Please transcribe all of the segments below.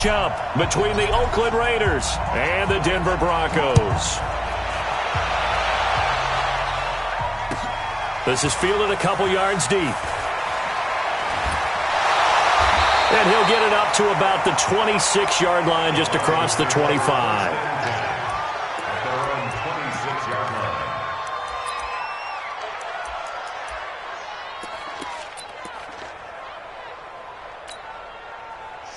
Jump between the Oakland Raiders and the Denver Broncos. This is fielded a couple yards deep. And he'll get it up to about the 26-yard line, just across the 25.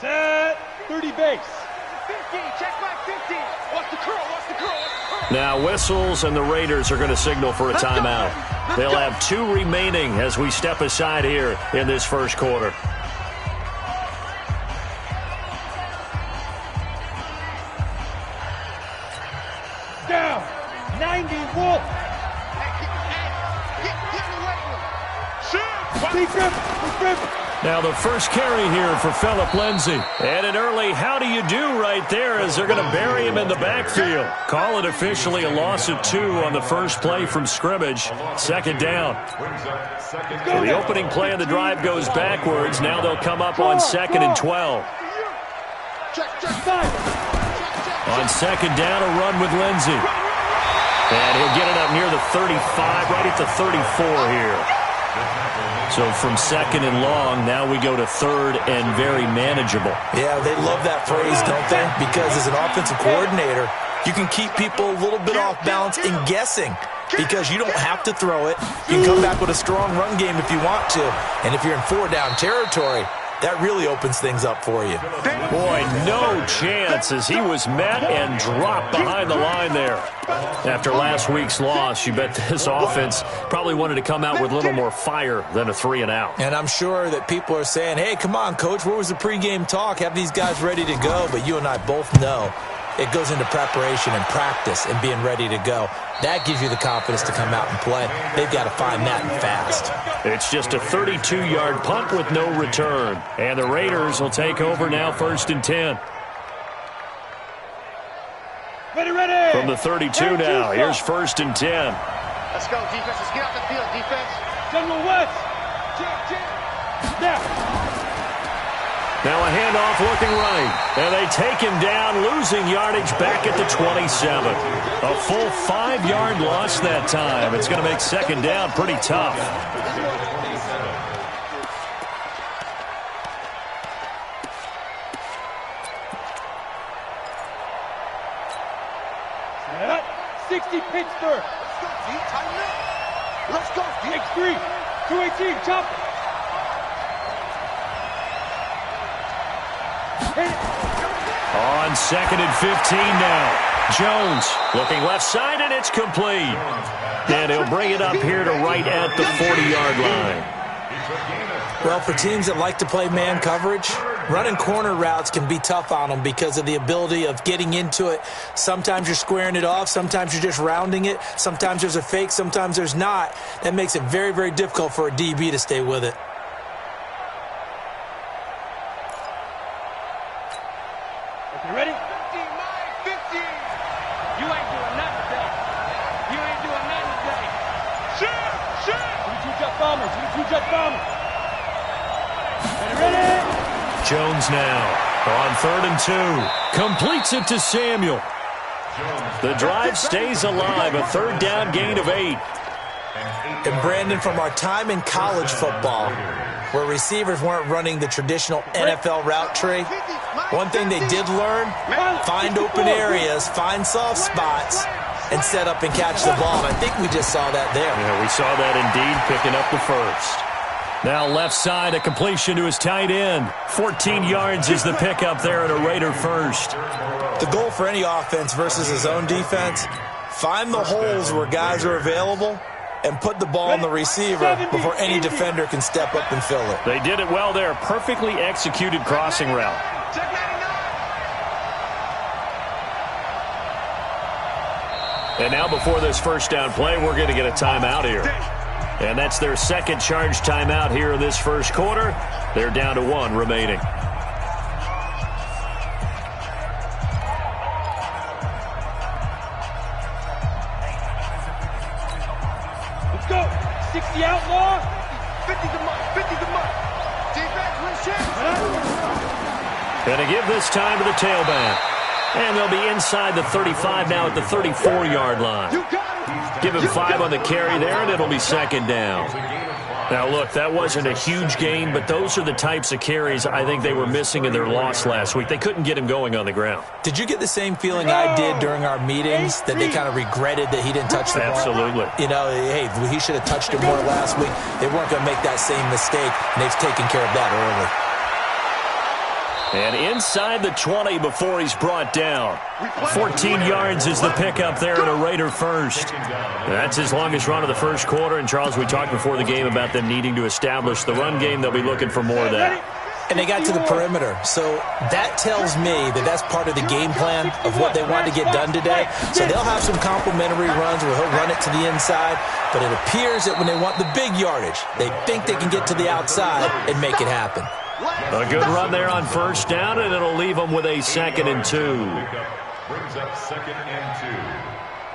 Set 30 base. 50, check my 50. What's the curl? What's the curl? Now whistles, and the Raiders are going to signal for a timeout. They'll have 2 remaining as we step aside here in this first quarter. Down. 90 Wolf. Now the first carry here for Phillip Lindsay. And an early how do you do right there as they're going to bury him in the backfield. Call it officially a loss of 2 on the first play from scrimmage. Second down. So the opening play of the drive goes backwards. Now they'll come up on 2nd and 12. On second down, a run with Lindsay. And he'll get it up near the 35, right at the 34 here. So from second and long, now we go to third and very manageable. Yeah, they love that phrase, don't they? Because as an offensive coordinator, you can keep people a little bit off balance in guessing because you don't have to throw it. You can come back with a strong run game if you want to. And if you're in 4-down territory, that really opens things up for you. Boy, no chance as he was met and dropped behind the line there. After last week's loss, you bet this offense probably wanted to come out with a little more fire than a 3-and-out. And I'm sure that people are saying, hey, come on, Coach, where was the pregame talk? Have these guys ready to go? But you and I both know it goes into preparation and practice and being ready to go. That gives you the confidence to come out and play. They've got to find that and fast. It's just a 32-yard punt with no return. And the Raiders will take over now, 1st and 10. Ready. From the 32 now, here's 1st and 10. Let's go, defense. Let's get off the field, defense. General West. Now a handoff looking right. And they take him down, losing yardage back at the 27. A full 5-yard loss that time. It's going to make second down pretty tough. Set 60 Pittsburgh. Let's go, D. Tighten up. Let's go, D. X3. 218. Chop. On 2nd and 15 now. Jones looking left side, and it's complete. And he'll bring it up here to right at the 40-yard line. Well, for teams that like to play man coverage, running corner routes can be tough on them because of the ability of getting into it. Sometimes you're squaring it off. Sometimes you're just rounding it. Sometimes there's a fake. Sometimes there's not. That makes it very, very difficult for a DB to stay with it. Okay, ready? 50. You ain't doing nothing today. You ain't doing nothing today. Shoot. 2-jet bombers. 2-jet bombers. Ready. Jones now on 3rd and 2. Completes it to Samuel. The drive stays alive. A 3rd down gain of 8. And Brandon, from our time in college football, where receivers weren't running the traditional NFL route tree, one thing they did learn, find open areas, find soft spots, and set up and catch the ball. And I think we just saw that there. Yeah, we saw that indeed, picking up the first. Now left side, a completion to his tight end. 14 yards is the pickup there at a Raider first. The goal for any offense versus his own defense, find the holes where guys are available and put the ball on the receiver before any defender can step up and fill it. They did it well there. Perfectly executed crossing route. And now before this first down play, we're going to get a timeout here. And that's their second charge timeout here in this first quarter. They're down to 1 remaining. Let's go. 60 outlaw. 50 the month. Defense, win shit. Going to give this time to the tailback. And they'll be inside the 35 now at the 34-yard line. Give him 5 on the carry there, and it'll be second down. Now, look, that wasn't a huge gain, but those are the types of carries I think they were missing in their loss last week. They couldn't get him going on the ground. Did you get the same feeling I did during our meetings, that they kind of regretted that he didn't touch the ball? Absolutely. You know, hey, he should have touched it more last week. They weren't going to make that same mistake, and they've taken care of that early. And inside the 20 before he's brought down. 14 yards is the pickup there and a Raider first. That's his longest run of the first quarter. And, Charles, we talked before the game about them needing to establish the run game. They'll be looking for more of that. And they got to the perimeter. So that tells me that that's part of the game plan of what they want to get done today. So they'll have some complimentary runs where he'll run it to the inside. But it appears that when they want the big yardage, they think they can get to the outside and make it happen. A good run there on first down, and it'll leave them with a 2nd and 2. Brings up 2nd and 2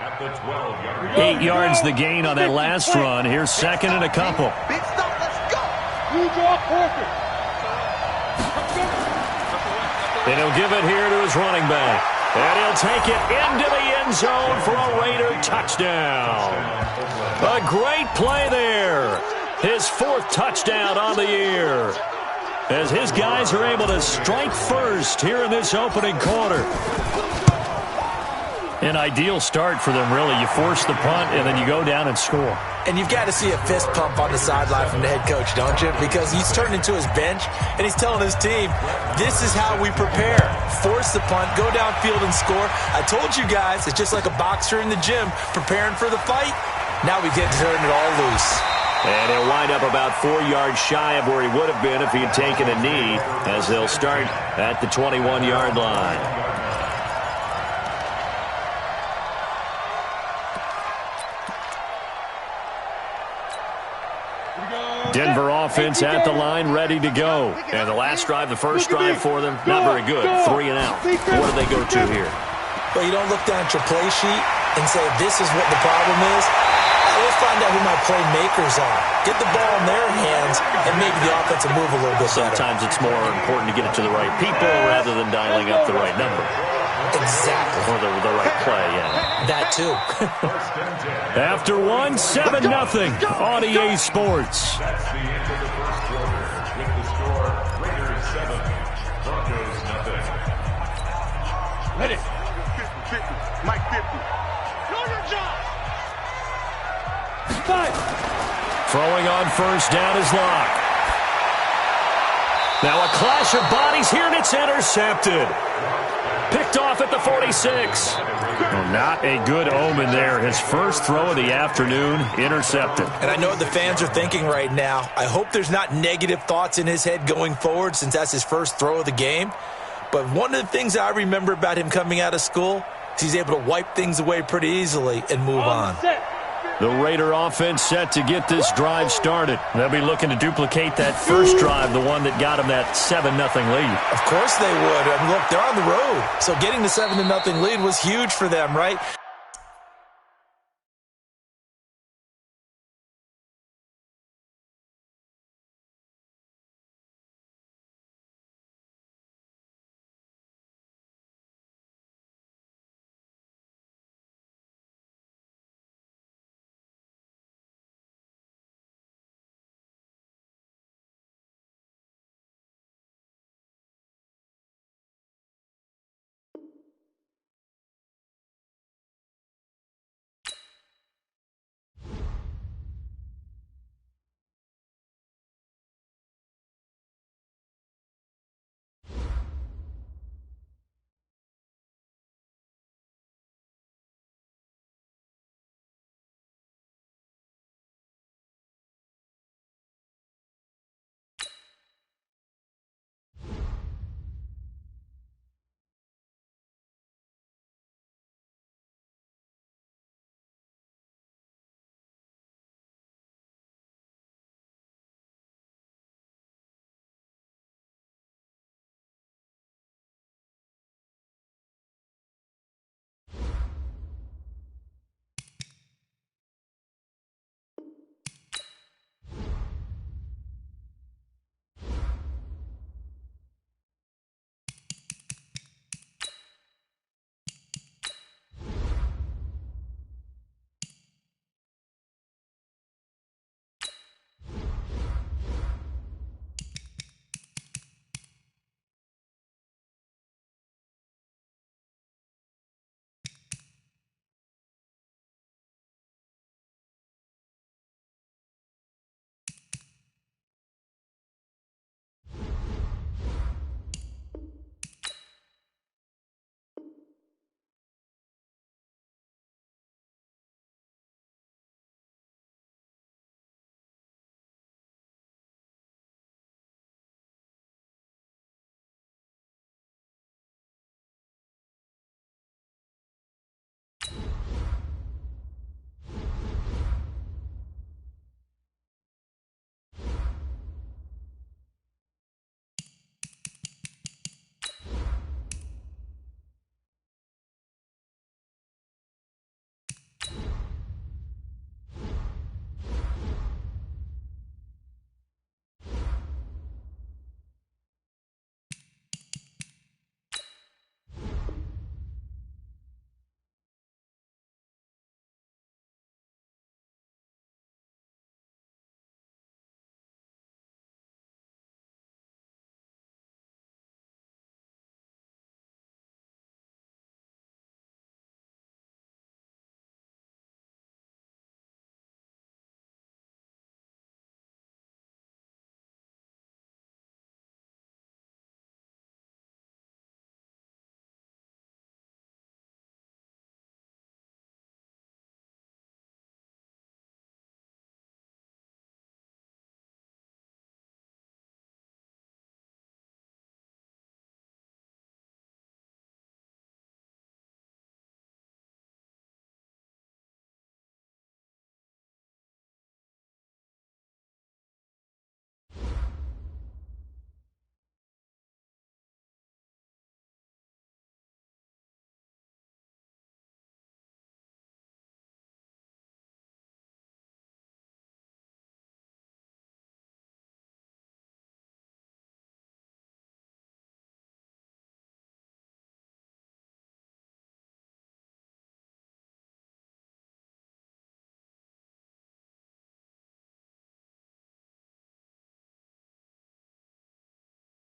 at the 12-yard. 8 yards the gain on that last run. Here's 2nd and a couple. Big stop, let's go. And he'll give it here to his running back. And he'll take it into the end zone for a Raider touchdown. A great play there. His 4th touchdown on the year, as his guys are able to strike first here in this opening quarter. An ideal start for them, really. You force the punt, and then you go down and score. And you've got to see a fist pump on the sideline from the head coach, don't you? Because he's turned into his bench, and he's telling his team, this is how we prepare. Force the punt, go downfield and score. I told you guys, it's just like a boxer in the gym preparing for the fight. Now we get to turn it all loose. And he'll wind up about 4 yards shy of where he would have been if he had taken a knee, as they'll start at the 21-yard line. Denver offense at the line, ready to go. And the last drive, the first drive for them, not very good. 3 and out. What do they go to here? Well, you don't look down at your play sheet and say, this is what the problem is. Let's find out who my playmakers are. Get the ball in their hands, and maybe the offense will move a little bit better. Sometimes it's more important to get it to the right people rather than dialing up the right number. Exactly. Or the right play, yeah. That too. After 1, 7-0 on EA Sports. That's the end of the first quarter with the score Raiders 7, Broncos nothing. Ready. 50-50. Mike 50. Know your job. Throwing on first down is Locke. Now a clash of bodies here, and it's intercepted. Picked off at the 46. Well, not a good omen there. His first throw of the afternoon, intercepted. And I know what the fans are thinking right now. I hope there's not negative thoughts in his head going forward, since that's his first throw of the game. But one of the things I remember about him coming out of school is he's able to wipe things away pretty easily and move on. The Raider offense set to get this drive started. They'll be looking to duplicate that first drive, the one that got them that 7-0 lead. Of course they would. I mean, look, they're on the road. So getting the 7-0 lead was huge for them, right?